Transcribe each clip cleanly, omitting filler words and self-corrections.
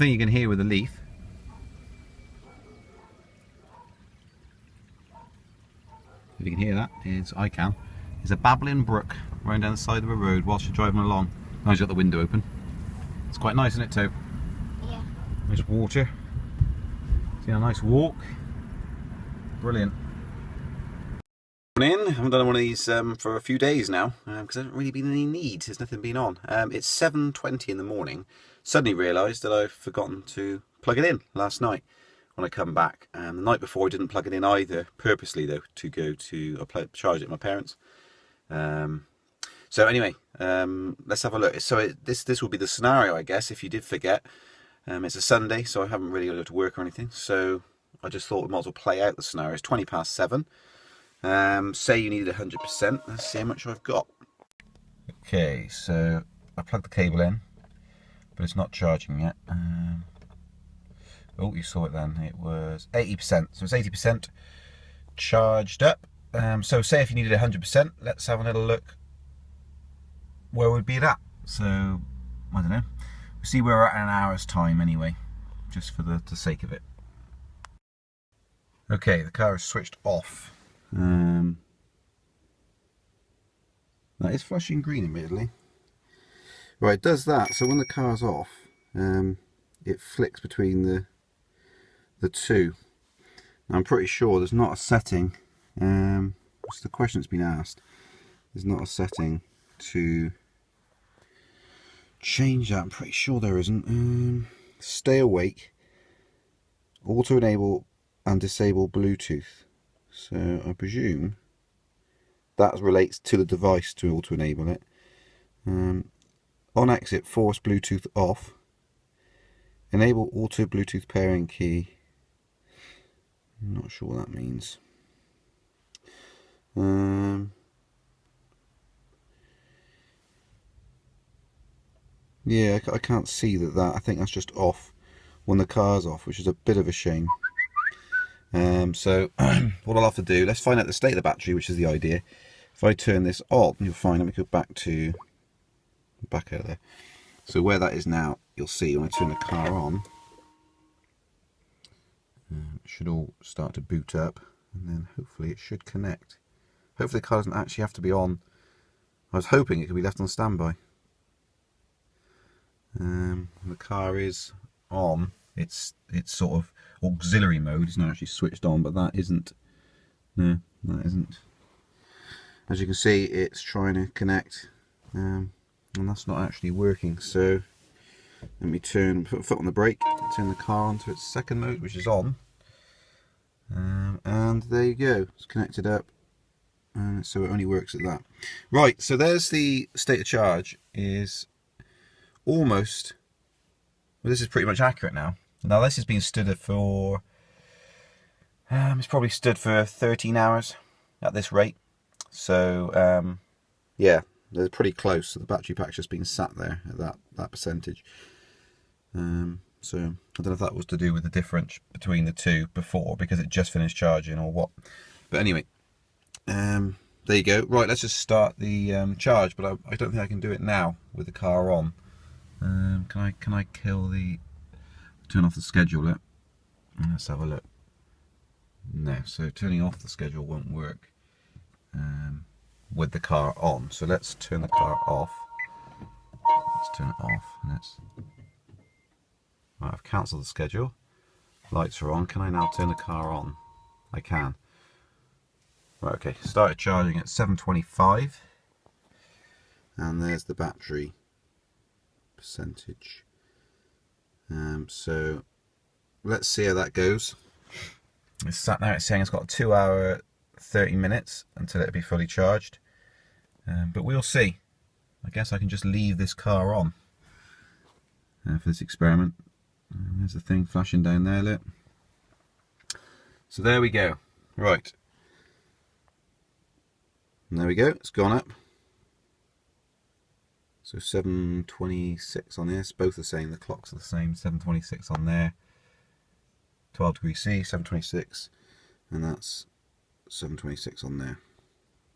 thing you can hear with the Leaf, if you can hear that, I can, is a babbling brook running down the side of a road whilst you're driving along. Now you've got the window open. It's quite nice, isn't it, Toe? Yeah. Nice water. See a nice walk. Brilliant. In. I haven't done one of these for a few days now because there hasn't really been any need. There's nothing been on. It's 7:20 in the morning. Suddenly realised that I've forgotten to plug it in last night when I come back. The night before I didn't plug it in either, purposely though, to go to charge it at my parents'. So anyway, let's have a look. So this will be the scenario, I guess, if you did forget. It's a Sunday, so I haven't really got to work or anything. So I just thought we might as well play out the scenario. It's 7:20. Say you needed 100%. Let's see how much I've got. Okay, so I plugged the cable in, but it's not charging yet. Oh, you saw it then. It was 80%. So it's 80% charged up. So say if you needed 100%, let's have a little look where we'd be at. So I don't know. We'll see where we're at in an hour's time anyway, just for the sake of it. Okay, the car is switched off. That is flashing green admittedly. Right, it does that, so when the car's off, it flicks between the two. Now, I'm pretty sure there's not a setting, it's the question that's been asked, there's not a setting to change that. I'm pretty sure there isn't. Stay awake, auto enable and disable Bluetooth. So I presume that relates to the device to auto enable it. On exit, force Bluetooth off. Enable auto Bluetooth pairing key. I'm not sure what that means. Yeah, I can't see that. I think that's just off when the car's off, which is a bit of a shame. So what I'll have to do, let's find out the state of the battery, which is the idea. If I turn this on, you'll find, let me go back out of there. So where that is now, you'll see when I turn the car on, it should all start to boot up, and then hopefully it should connect. Hopefully the car doesn't actually have to be on. I was hoping it could be left on standby. The car is on. It's sort of auxiliary mode. It's not actually switched on, but that isn't. No, that isn't. As you can see, it's trying to connect, and that's not actually working. So let me put a foot on the brake, turn the car onto its second mode, which is on, and there you go. It's connected up, and so it only works at that. Right. So there's the state of charge. Is almost. Well, this is pretty much accurate now. Now this has been stood for, it's probably stood for 13 hours at this rate. So yeah, they're pretty close. The battery pack's just been sat there at that percentage. So I don't know if that was to do with the difference between the two before, because it just finished charging or what. But anyway, there you go. Right, let's just start the charge. But I don't think I can do it now with the car on. Can I turn off the scheduler? Let's have a look. No, so turning off the schedule won't work with the car on. So let's turn the car off. Let's turn it off. Right, I've cancelled the schedule. Lights are on. Can I now turn the car on? I can. Right, okay. Started charging at 7:25, and there's the battery percentage. So let's see how that goes. It's sat there, it's saying it's got 2 hour 30 minutes until it'll be fully charged, but we'll see. I guess I can just leave this car on for this experiment. There's the thing flashing down there, look. So there we go. Right, and there we go, it's gone up. So 7:26 on this, both the same, the clocks are the same, 7:26 on there, 12 degrees C, 7:26, and that's 7:26 on there.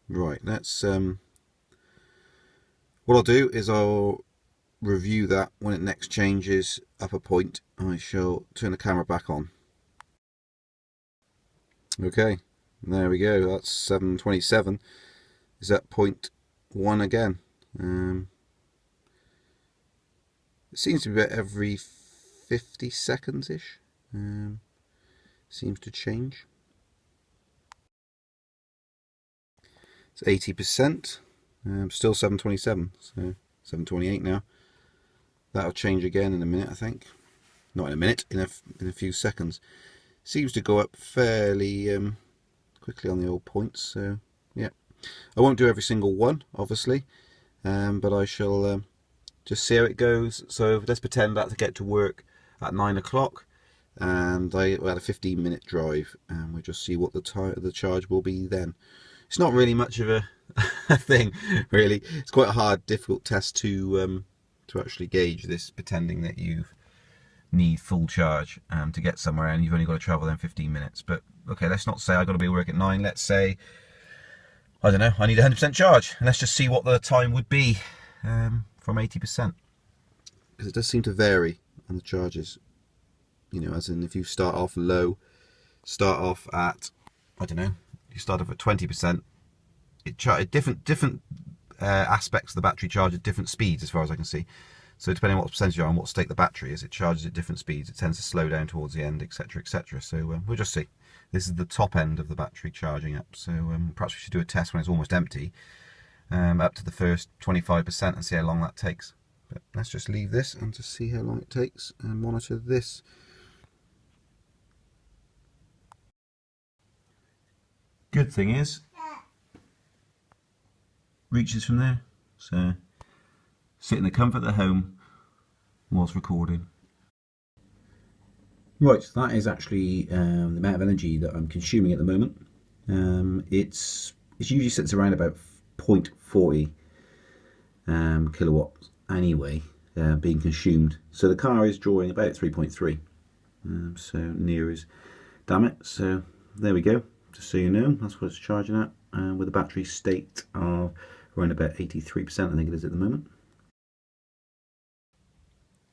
Right, let's, what I'll do is I'll review that when it next changes up a point. I shall turn the camera back on. Okay, there we go. That's 7:27. Is at 0.1 again. It seems to be about every 50 seconds ish. Seems to change. It's 80%. Still 7:27, so 7:28 now. That'll change again in a minute, I think. Not in a minute, in a few seconds. Seems to go up fairly quickly on the old points. So yeah, I won't do every single one, obviously, but I shall just see how it goes. So let's pretend that to get to work at 9 o'clock, and I had a 15-minute drive, and we'll just see what the charge will be then. It's not really much of a thing, really. It's quite a hard, difficult test to actually gauge this, pretending that you need full charge to get somewhere, and you've only got to travel then 15 minutes. But okay, let's not say I've got to be at work at 9. Let's say, I don't know, I need 100% charge, and let's just see what the time would be from 80%, because it does seem to vary on the charges, you know, as in if you start off low, start off at, I don't know, you start off at 20%, it different aspects of the battery charge at different speeds, as far as I can see. So depending on what percentage you're on, what state the battery is, it charges at different speeds. It tends to slow down towards the end, etc, etc. So we'll just see. This is the top end of the battery charging up, so perhaps we should do a test when it's almost empty, up to the first 25%, and see how long that takes. But let's just leave this and just see how long it takes and monitor this. Good thing is, reaches from there, so sit in the comfort of the home whilst recording. Right, that is actually the amount of energy that I'm consuming at the moment. It usually sits around about 0.40 kilowatts anyway, being consumed. So the car is drawing about 3.3, so near as damn it. So there we go. Just so you know, that's what it's charging at, with a battery state of around about 83%, I think it is at the moment.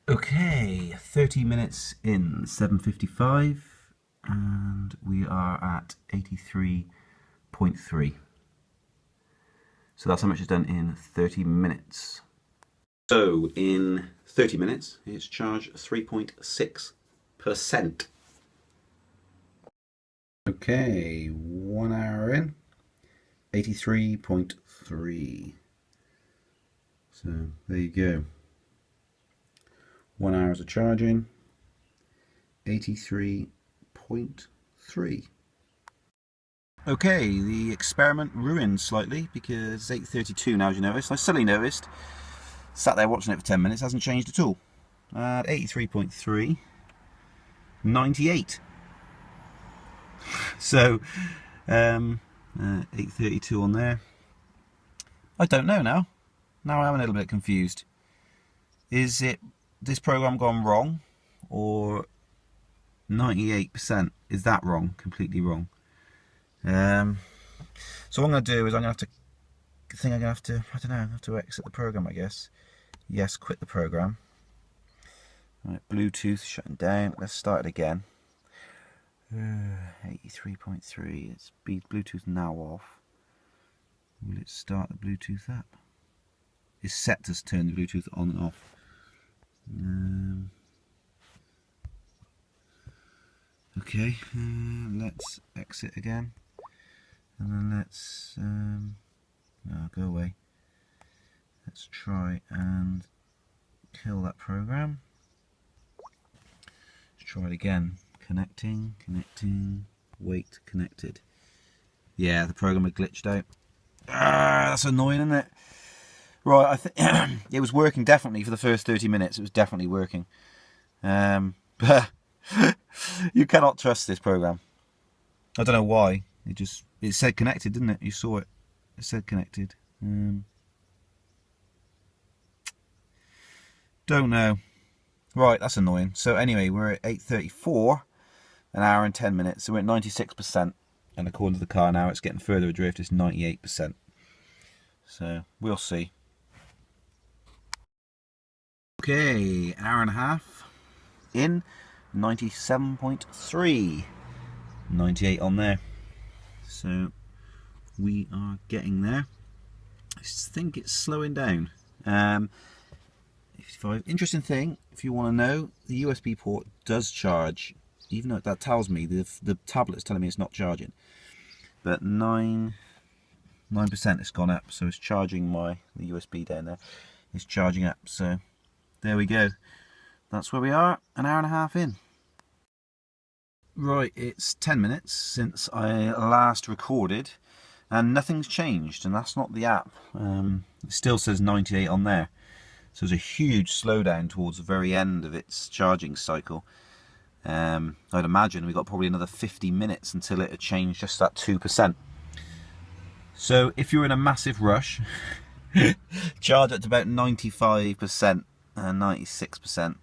Okay, 30 minutes in, 7:55, and we are at 83.3. So that's how much it's done in 30 minutes. So in 30 minutes, it's charged 3.6%. Okay, 1 hour in, 83.3. So there you go. 1 hour of charging, 83.3. Okay, the experiment ruined slightly because it's 8:32 now, as you noticed. I suddenly noticed, sat there watching it for 10 minutes, hasn't changed at all. At 83.3, 98. So 8:32 on there. I don't know now. Now I'm a little bit confused. Is it this program gone wrong, or 98%? Is that wrong? Completely wrong. So what I'm going to do is I'm going to have to, I don't know, I have to exit the program, I guess. Yes, quit the program. Right, Bluetooth shutting down. Let's start it again. 83.3. It's Bluetooth now off. Will it start the Bluetooth up? It's set to turn the Bluetooth on and off. Okay, let's exit again, and then let's no, go away. Let's try and kill that program. Let's try it again. Connecting, wait, connected. Yeah, the program had glitched out. That's annoying, isn't it? Right, I think it was working definitely for the first 30 minutes. It was definitely working. But you cannot trust this program. I don't know why. It said connected, didn't it? You saw it. It said connected. Don't know. Right, that's annoying. So anyway, we're at 8:34, an hour and 10 minutes. So we're at 96%. And according to the car now, it's getting further adrift. It's 98%. So we'll see. Okay, hour and a half in, 97.3, 98 on there. So we are getting there. I think it's slowing down. Interesting thing, if you want to know, the USB port does charge, even though that tells me the tablet's telling me it's not charging. But 9% it's gone up, so it's charging the USB down there. It's charging up, so there we go. That's where we are, an hour and a half in. Right, it's 10 minutes since I last recorded, and nothing's changed, and that's not the app. It still says 98 on there. So there's a huge slowdown towards the very end of its charging cycle. I'd imagine we've got probably another 50 minutes until it had changed just that 2%. So if you're in a massive rush, charge it to about 95% and 96%.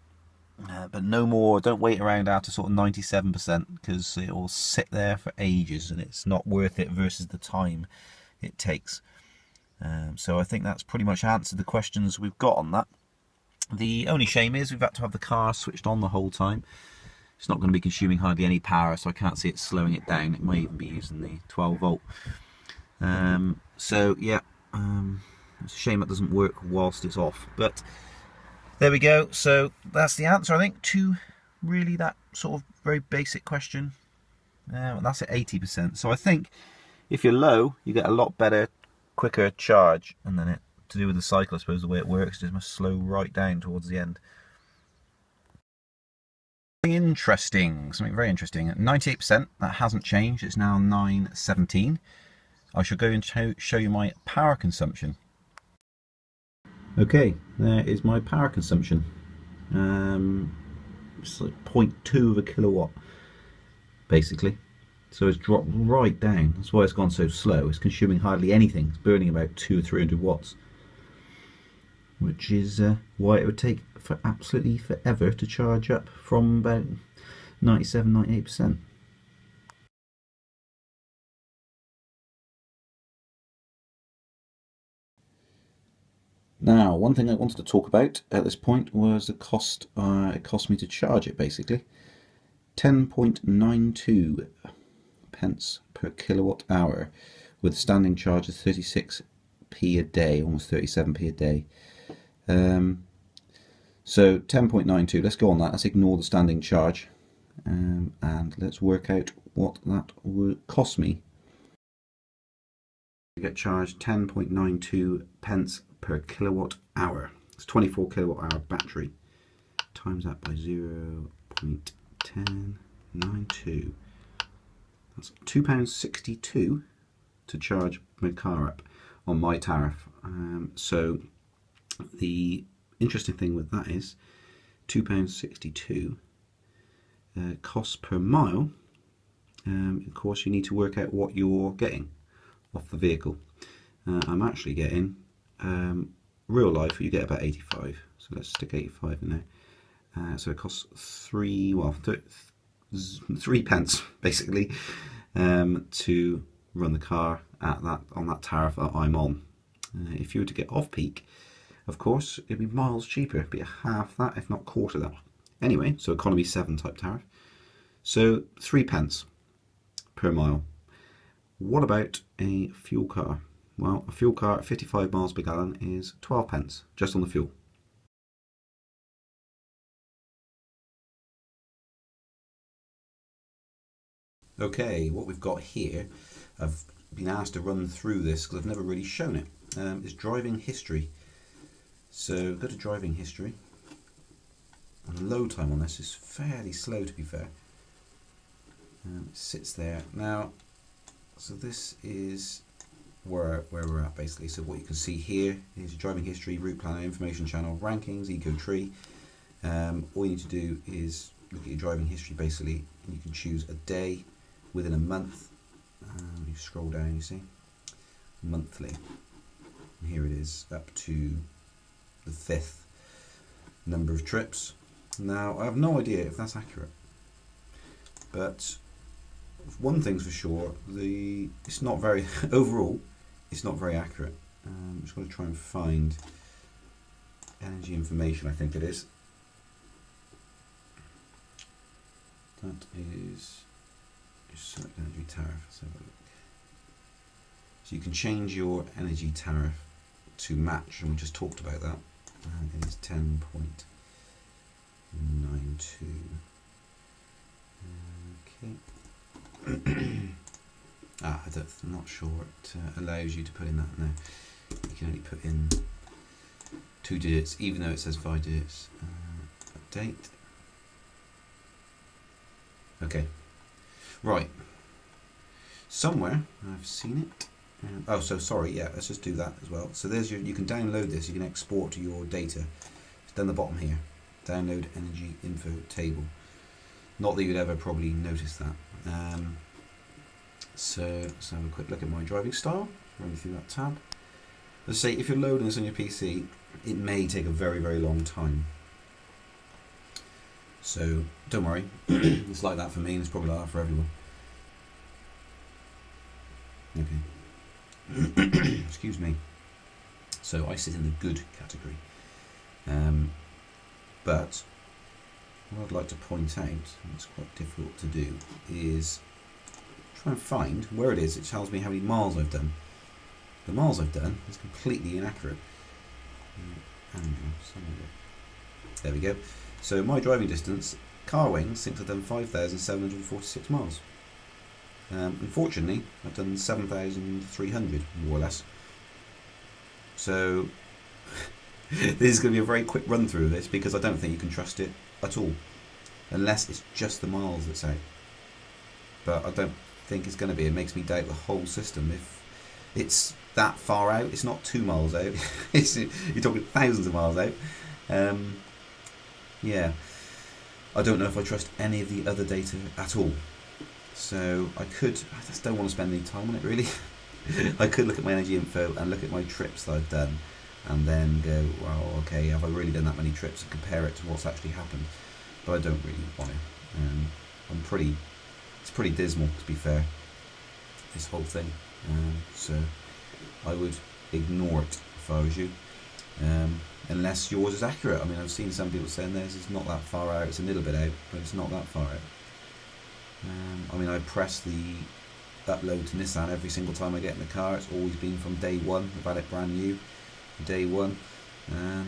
But no more, don't wait around after sort of 97%, because it will sit there for ages and it's not worth it versus the time it takes. So I think that's pretty much answered the questions we've got on that. The only shame is we've had to have the car switched on the whole time. It's not going to be consuming hardly any power, so I can't see it slowing it down. It might even be using the 12 volt. So yeah, it's a shame it doesn't work whilst it's off. But there we go. So that's the answer, I think, to really that sort of very basic question. That's at 80%. So I think if you're low, you get a lot better, quicker charge, and then to do with the cycle, I suppose the way it works is must slow right down towards the end. Something very interesting. At 98%, that hasn't changed. It's now 9:17. I shall go and show you my power consumption. Okay, there is my power consumption. It's like 0.2 of a kilowatt, basically. So it's dropped right down. That's why it's gone so slow. It's consuming hardly anything. It's burning about 200 or 300 watts, which is why it would take for absolutely forever to charge up from about 97–98%. Now, one thing I wanted to talk about at this point was the cost. It cost me to charge it, basically 10.92 pence per kilowatt hour, with standing charge of 36p a day, almost 37p a day. So 10.92, let's go on that. Let's ignore the standing charge, and let's work out what that would cost me. I get charged 10.92 pence per kilowatt hour. It's 24 kilowatt hour battery. Times that by 0.1092. That's £2.62 to charge my car up on my tariff. So the interesting thing with that is £2.62 costs per mile. Of course, you need to work out what you're getting off the vehicle. I'm actually getting real life. You get about 85. So let's stick 85 in there. So it costs 3 pence basically to run the car at on that tariff that I'm on. If you were to get off peak, of course, it'd be miles cheaper. It'd be half that, if not quarter that. Anyway, so economy 7 type tariff. So 3 pence per mile. What about a fuel car? Well, a fuel car at 55 miles per gallon is 12 pence just on the fuel. Okay, what we've got here, I've been asked to run through this because I've never really shown it, is driving history. So go to driving history, and the load time on this is fairly slow, to be fair. It sits there. Now, so this is where we're at basically. So what you can see here is driving history, route planner, information channel, rankings, eco tree. All you need to do is look at your driving history basically, and you can choose a day within a month. You scroll down, you see monthly, and here it is up to the 5th number of trips. Now I have no idea if that's accurate, but one thing's for sure, it's not very overall it's not very accurate. I'm just going to try and find energy information, I think it is. That is your select energy tariff. Let's have a look. So you can change your energy tariff to match, and we just talked about that. It is 10.92. Okay. I'm not sure it allows you to put in that now. You can only put in 2 digits, even though it says 5 digits. Update. Okay. Right. Somewhere I've seen it. Oh, so sorry. Yeah, let's just do that as well. So there's your. You can download this. You can export your data. It's down the bottom here. Download energy info table. Not that you'd ever probably notice that. So let's have a quick look at my driving style. Run through that tab. Let's say if you're loading this on your PC, it may take a very, very long time. So don't worry. It's like that for me, and it's probably like that for everyone. Okay. Excuse me. So I sit in the good category. But what I'd like to point out, and it's quite difficult to do, is try and find where it is. It tells me how many miles I've done. The miles I've done is completely inaccurate. There we go. So my driving distance, Carwings thinks I've done 5,746 miles. Unfortunately, I've done 7,300, more or less. So this is going to be a very quick run through of this, because I don't think you can trust it at all, unless it's just the miles that's out. But I don't think it's going to be. It makes me doubt the whole system. If it's that far out, it's not 2 miles out. You're talking thousands of miles out. Yeah, I don't know if I trust any of the other data at all. So I just don't want to spend any time on it really. I could look at my energy info and look at my trips that I've done, and then go, well, okay, have I really done that many trips, and compare it to what's actually happened. But I don't really want to. It's pretty dismal, to be fair, this whole thing. So I would ignore it if I was you. Unless yours is accurate. I mean, I've seen some people saying theirs is not that far out. It's a little bit out, but it's not that far out. I mean, I press the upload to Nissan every single time I get in the car. It's always been from day one. I've had it brand new, day one.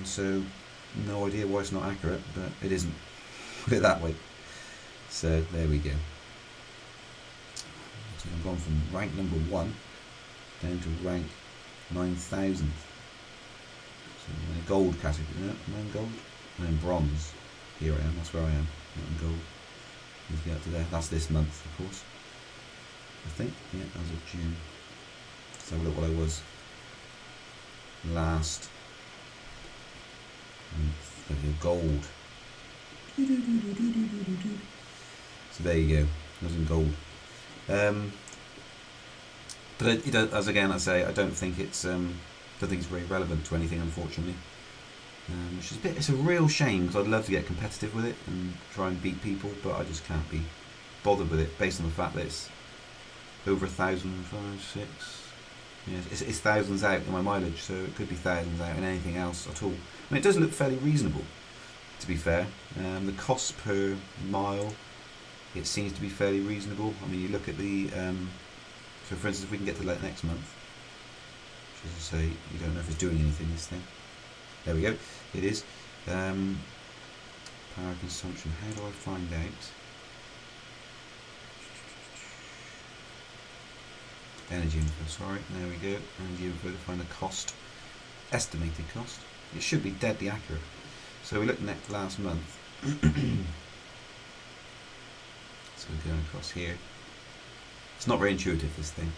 So no idea why it's not accurate, but it isn't. Put it that way. So there we go. So I've gone from rank number 1 down to rank 9,000. So I'm in a gold category. No, am I in gold? I'm in bronze. Here I am. That's where I am. Not in gold. Let's get up to there. That's this month, of course. I think. Yeah, as of June. Let's have a look what I was last month. There you go. Gold. So there you go. I was in gold. But it does, as again I say, I don't think it's very relevant to anything, unfortunately. Which is it's a real shame, because I'd love to get competitive with it and try and beat people, but I just can't be bothered with it based on the fact that it's over 1,000, 5, 6. Yeah, it's thousands out in my mileage, so it could be thousands out in anything else at all. I mean, it does look fairly reasonable, to be fair. The cost per mile, it seems to be fairly reasonable. I mean, you look at the so for instance, if we can get to next month, which is to say, you don't know if it's doing anything, this thing. There we go, it is. Power consumption, how do I find out? Energy info, sorry, there we go. Energy info to find the cost, estimated cost. It should be deadly accurate. So we looked at last month. So we're going across here. It's not very intuitive, this thing,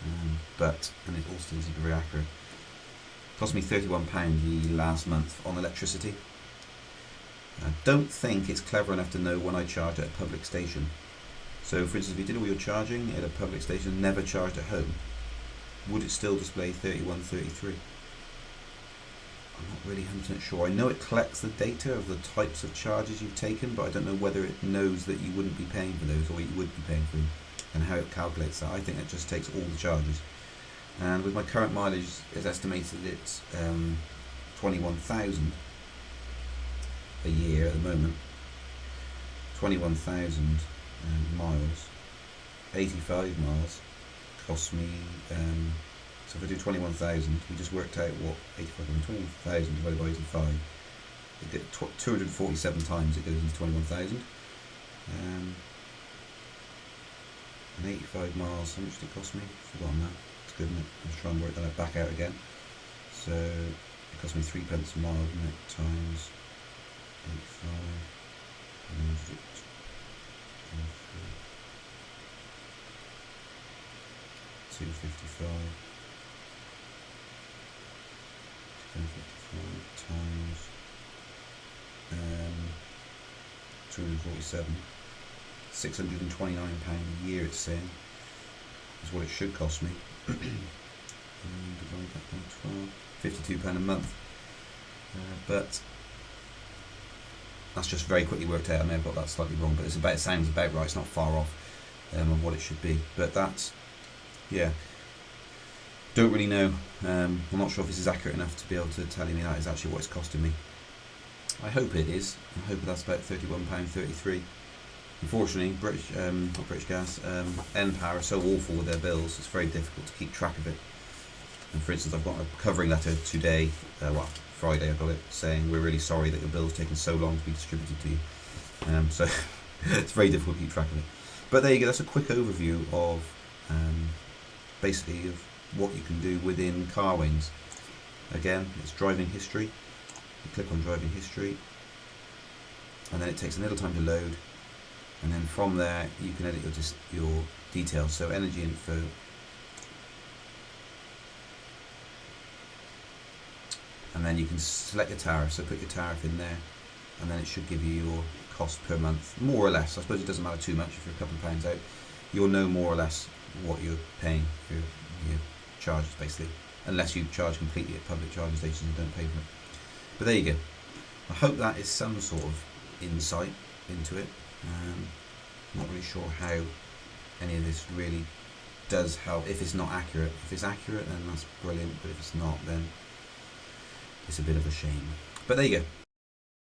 and it also seems to be very accurate. It cost me £31 the last month on electricity. I don't think it's clever enough to know when I charge at a public station. So for instance, if you did all your charging at a public station, never charged at home, would it still display 31.33? I'm not really 100% sure. I know it collects the data of the types of charges you've taken, but I don't know whether it knows that you wouldn't be paying for those, or you would be paying for them, and how it calculates that. I think it just takes all the charges. And with my current mileage, it's estimated it's 21,000. a year at the moment. 21,000 miles, 85 miles costs me, so if I do 21,000, we just worked out what 21,000 divided by 85, it did 247 times it goes into 21,000. And 85 miles, how much did it cost me? Forgotten that. It's good, isn't it? Let's try and work that back out again. So it cost me 3 pence a mile, didn't it? Times 85. 255 times 247, £629 a year it's saying is what it should cost me. And divide that by 12, £52 a month, but that's just very quickly worked out. I may have got that slightly wrong, but it sounds about right. It's not far off of what it should be, but that's, yeah, don't really know. I'm not sure if this is accurate enough to be able to tell me that is actually what it's costing me. I hope it is. I hope that's about £31.33. Unfortunately, not British Gas, N-Power are so awful with their bills, it's very difficult to keep track of it. And for instance, I've got a covering letter today, Friday I got it, saying we're really sorry that your bill's taken so long to be distributed to you. So it's very difficult to keep track of it. But there you go, that's a quick overview of basically of what you can do within Carwings. Again, it's driving history. You click on driving history, and then it takes a little time to load, and then from there you can edit your details. So energy info, and then you can select your tariff, so put your tariff in there, and then it should give you your cost per month, more or less. I suppose it doesn't matter too much if you're a couple of pounds out. You'll know more or less what you're paying for your charges, basically, unless you charge completely at public charging stations and don't pay for it. But there you go. I hope that is some sort of insight into it. Not really sure how any of this really does help, if it's not accurate. If it's accurate, then that's brilliant, but if it's not, then it's a bit of a shame. But there you go.